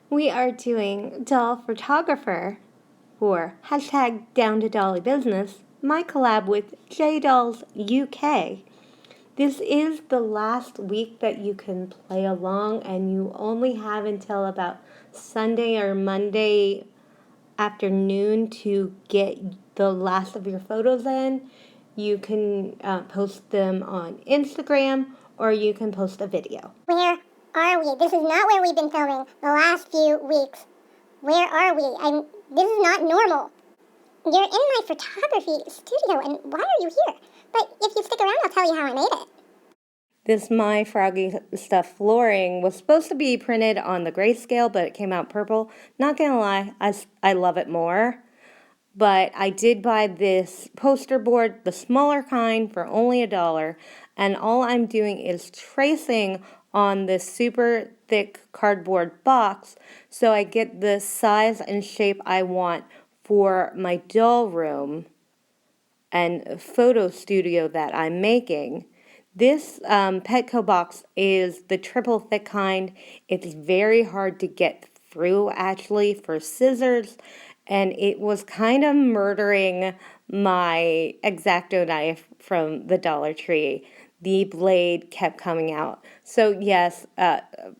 We are doing doll photographer for hashtag Down to Dolly Business, my collab with J Dolls UK. This is the last week that you can play along, and you only have until about Sunday or Monday afternoon to get the last of your photos in. You can post them on Instagram, or you can post a video. Where are we? This is not where we've been filming the last few weeks. Where are we? This is not normal. You're in my photography studio, and why are you here? But if you stick around, I'll tell you how I made it. This My Froggy Stuff flooring was supposed to be printed on the grayscale, but it came out purple. Not gonna lie, I love it more. But I did buy this poster board, the smaller kind, for only $1. And all I'm doing is tracing on this super thick cardboard box so I get the size and shape I want for my doll room and photo studio that I'm making. This Petco box is the triple thick kind. It's very hard to get through actually for scissors, and it was kind of murdering my X-Acto knife from the Dollar Tree. The blade kept coming out. So yes,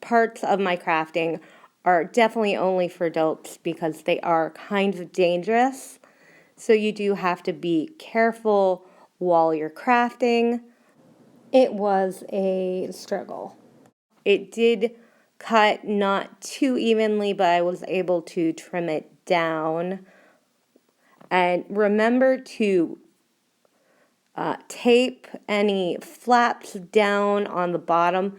parts of my crafting are definitely only for adults because they are kind of dangerous. So you do have to be careful while you're crafting. It was a struggle. It did cut not too evenly, but I was able to trim it down. And remember to tape any flaps down on the bottom.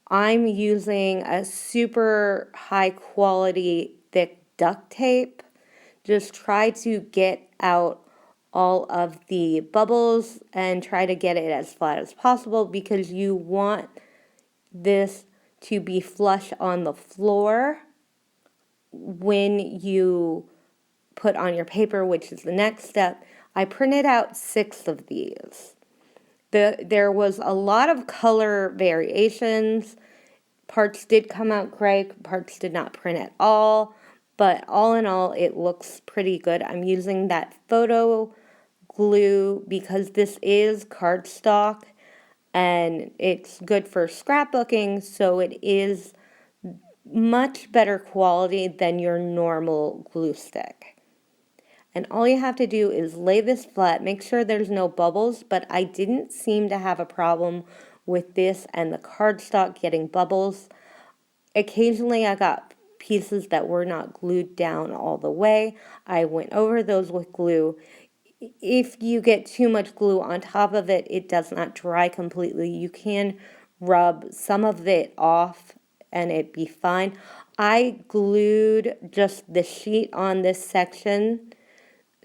I'm using a super high quality thick duct tape. Just try to get out all of the bubbles and try to get it as flat as possible because you want this to be flush on the floor when you put on your paper, which is the next step. I printed out 6 of these. There was a lot of color variations. Parts did come out gray, parts did not print at all, but all in all, it looks pretty good. I'm using that photo glue because this is cardstock and it's good for scrapbooking, so it is much better quality than your normal glue stick. And all you have to do is lay this flat, make sure there's no bubbles, but I didn't seem to have a problem with this and the cardstock getting bubbles. Occasionally I got pieces that were not glued down all the way. I went over those with glue. If you get too much glue on top of it, it does not dry completely. You can rub some of it off and it'd be fine. I glued just the sheet on this section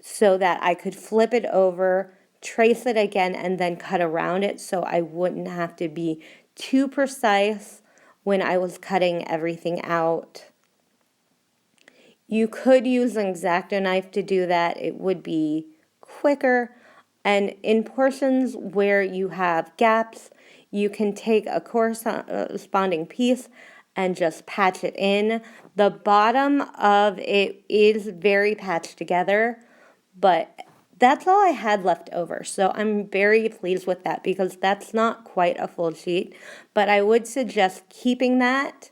so that I could flip it over, trace it again, and then cut around it so I wouldn't have to be too precise when I was cutting everything out. You could use an X-Acto knife to do that. It would be quicker. And in portions where you have gaps, you can take a corresponding piece and just patch it in. The bottom of it is very patched together, but that's all I had left over. So I'm very pleased with that because that's not quite a full sheet, but I would suggest keeping that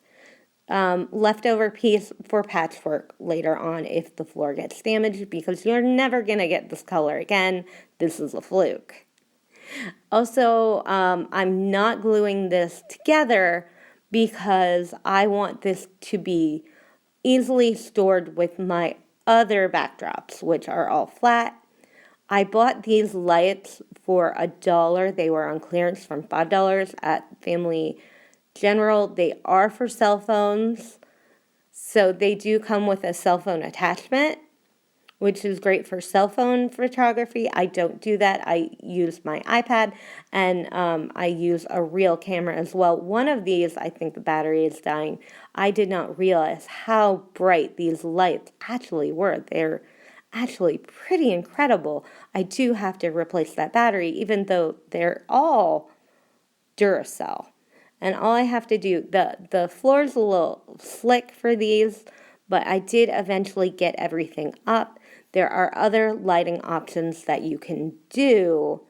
leftover piece for patchwork later on if the floor gets damaged because you're never going to get this color again. This is a fluke. Also, I'm not gluing this together because I want this to be easily stored with my other backdrops, which are all flat. I bought these lights for $1. They were on clearance from $5 at Family General. They are for cell phones, so they do come with a cell phone attachment, which is great for cell phone photography. I don't do that. I use my iPad, and I use a real camera as well. One of these, I think the battery is dying. I did not realize how bright these lights actually were. They're actually pretty incredible. I do have to replace that battery, even though they're all Duracell. And all I have to do, the floor's a little slick for these, but I did eventually get everything up. There are other lighting options that you can do.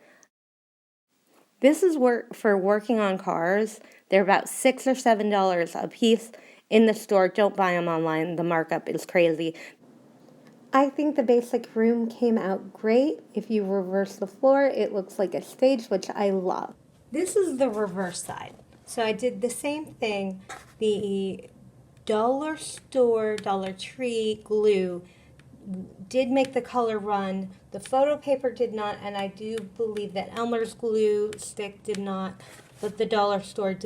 This is for working on cars. They're about $6 or $7 a piece in the store. Don't buy them online. The markup is crazy. I think the basic room came out great. If you reverse the floor, it looks like a stage, which I love. This is the reverse side. So I did the same thing. The dollar store, Dollar Tree glue did make the color run. The photo paper did not, and I do believe that Elmer's glue stick did not, but the dollar store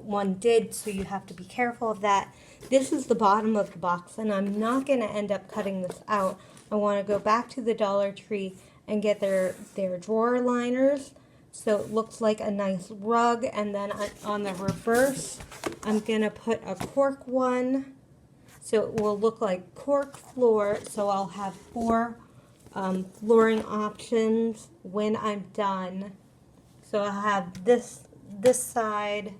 one did, so you have to be careful of that. This is the bottom of the box, and I'm not going to end up cutting this out. I want to go back to the Dollar Tree and get their drawer liners, so it looks like a nice rug. And then on the reverse, I'm going to put a cork one, so it will look like cork floor. So I'll have 4 flooring options when I'm done. So I'll have this side,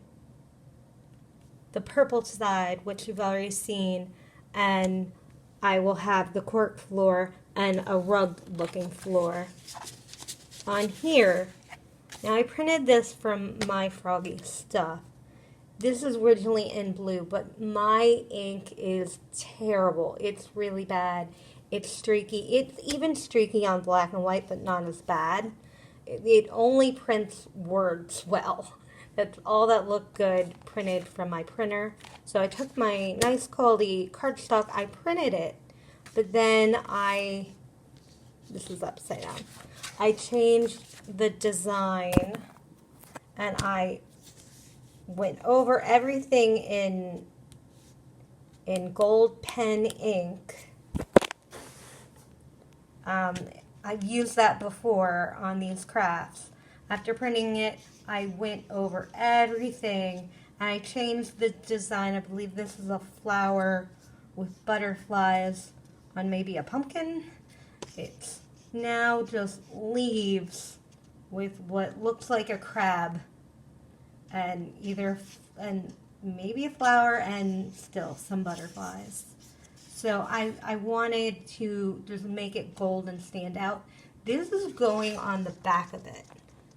the purple side, which you've already seen, and I will have the cork floor and a rug looking floor on here. Now I printed this from My Froggy Stuff. This is originally in blue, but my ink is terrible. It's really bad. It's streaky. It's even streaky on black and white, but not as bad. It only prints words well. That's all that looked good printed from my printer. So I took my nice quality cardstock, I printed it, but then this is upside down. I changed the design and I went over everything in gold pen ink. I've used that before on these crafts. After printing it, I went over everything and I changed the design. I believe this is a flower with butterflies on maybe a pumpkin. It's now just leaves with what looks like a crab and maybe a flower and still some butterflies. So I wanted to just make it gold and stand out. This is going on the back of it.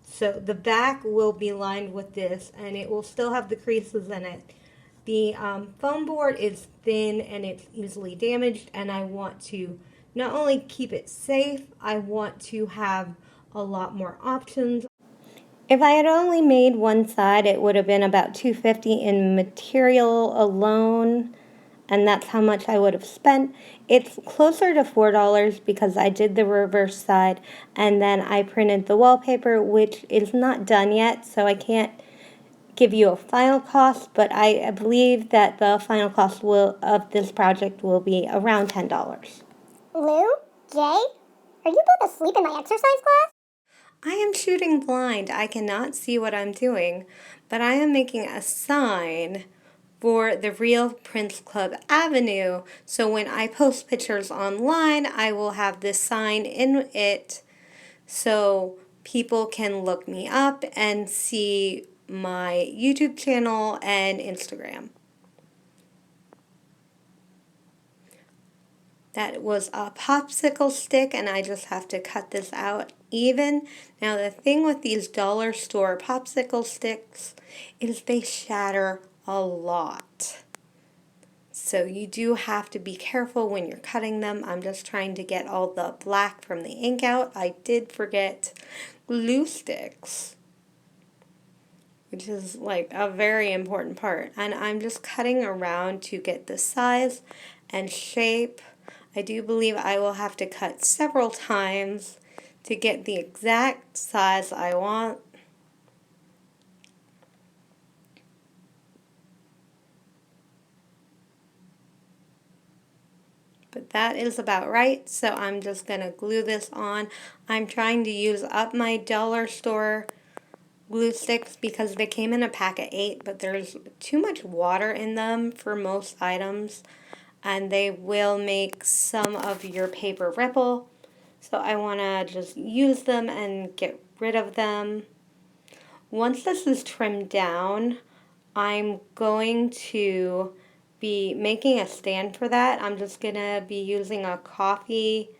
So the back will be lined with this, and it will still have the creases in it. The foam board is thin and it's easily damaged, and I want to not only keep it safe, I want to have a lot more options. If I had only made one side, it would have been about $2.50 in material alone, and that's how much I would have spent. It's closer to $4 because I did the reverse side, and then I printed the wallpaper, which is not done yet, so I can't give you a final cost, but I believe that the final cost of this project will be around $10. Lou? Jay? Are you both asleep in my exercise class? I am shooting blind. I cannot see what I'm doing, but I am making a sign for the Real Prince Club Avenue. So when I post pictures online, I will have this sign in it so people can look me up and see my YouTube channel and Instagram. That was a popsicle stick, and I just have to cut this out even. Now the thing with these dollar store popsicle sticks is they shatter a lot. So you do have to be careful when you're cutting them. I'm just trying to get all the black from the ink out. I did forget glue sticks, which is like a very important part. And I'm just cutting around to get the size and shape. I do believe I will have to cut several times to get the exact size I want. But that is about right, so I'm just going to glue this on. I'm trying to use up my dollar store glue sticks because they came in a pack of 8, but there's too much water in them for most items, and they will make some of your paper ripple. So I want to just use them and get rid of them. Once this is trimmed down, I'm going to be making a stand for that. I'm just going to be using a coffee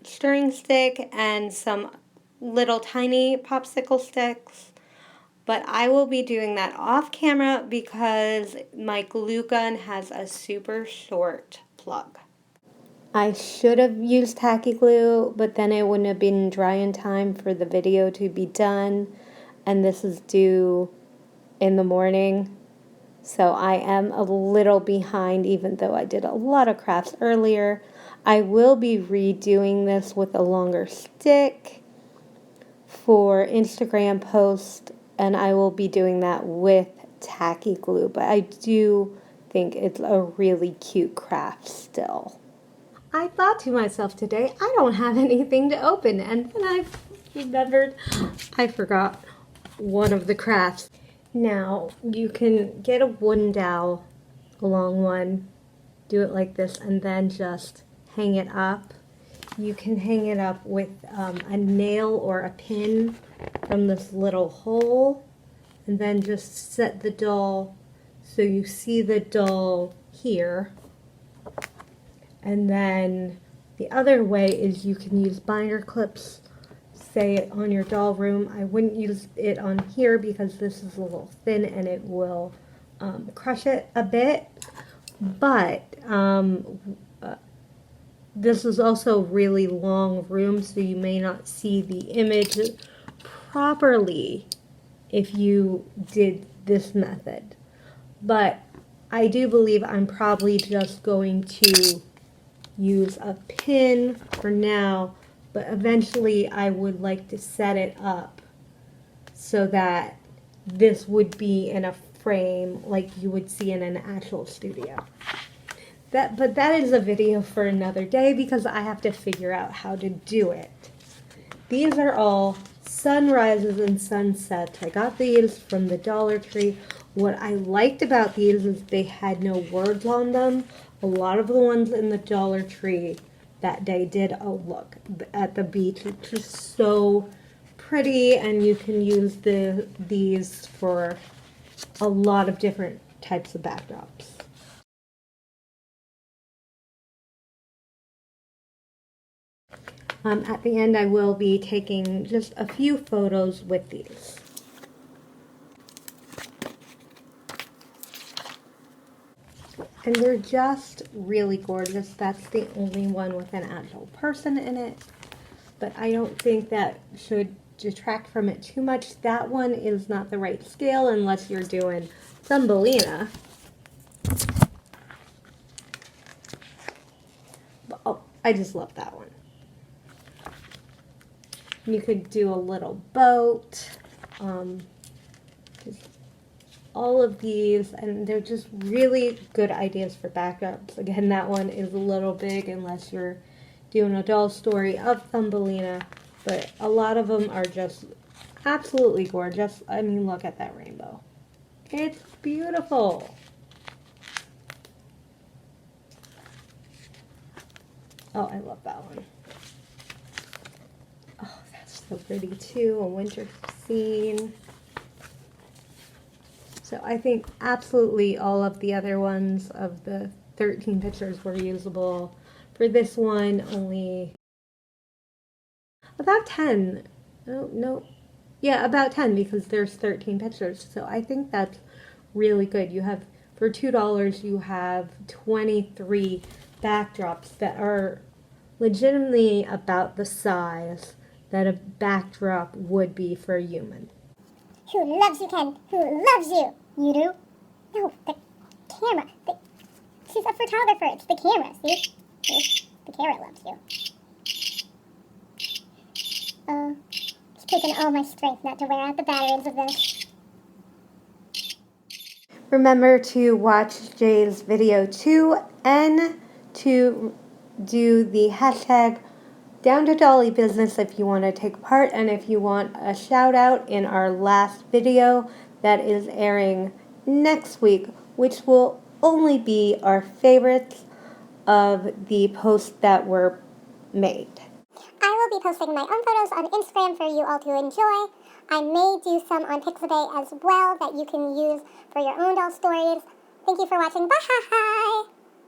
stirring stick and some little tiny popsicle sticks. But I will be doing that off camera because my glue gun has a super short plug. I should have used tacky glue, but then it wouldn't have been dry in time for the video to be done. And this is due in the morning. So I am a little behind, even though I did a lot of crafts earlier. I will be redoing this with a longer stick for Instagram post, and I will be doing that with tacky glue. But I do think it's a really cute craft still. I thought to myself today, I don't have anything to open, and then I remembered I forgot one of the crafts. Now, you can get a wooden dowel, a long one, do it like this, and then just hang it up. You can hang it up with a nail or a pin from this little hole, and then just set the doll so you see the doll here. And then the other way is you can use binder clips, say on your doll room. I wouldn't use it on here because this is a little thin and it will crush it a bit. But this is also really long room, so you may not see the image properly if you did this method. But I do believe I'm probably just going to use a pin for now, but eventually I would like to set it up so that this would be in a frame like you would see in an actual studio. But that is a video for another day because I have to figure out how to do it. These are all sunrises and sunsets. I got these from the Dollar Tree. What I liked about these is they had no words on them. A lot of the ones in the Dollar Tree that day did. Oh, look, at the beach. It's just so pretty, and you can use these for a lot of different types of backdrops. At the end, I will be taking just a few photos with these. And they're just really gorgeous. That's the only one with an actual person in it. But I don't think that should detract from it too much. That one is not the right scale unless you're doing Thumbelina. Oh, I just love that one. You could do a little boat. Just all of these, and they're just really good ideas for backups. Again, that one is a little big unless you're doing a doll story of Thumbelina, but a lot of them are just absolutely gorgeous. I mean, look at that rainbow. It's beautiful. Oh, I love that one. Oh, that's so pretty too, a winter scene. So I think absolutely all of the other ones of the 13 pictures were usable. For this one, only about 10. No. Yeah, about 10 because there's 13 pictures. So I think that's really good. You have, for $2, you have 23 backdrops that are legitimately about the size that a backdrop would be for a human. Who loves you, Ken? Who loves you? You do? No, the camera. She's a photographer. It's the camera, see? The camera loves you. It's taken all my strength not to wear out the batteries of this. Remember to watch Jay's video too, and to do the hashtag Down to Dolly business if you want to take part, and if you want a shout out in our last video that is airing next week, which will only be our favorites of the posts that were made. I will be posting my own photos on Instagram for you all to enjoy. I may do some on Pixabay as well that you can use for your own doll stories. Thank you for watching. Bye!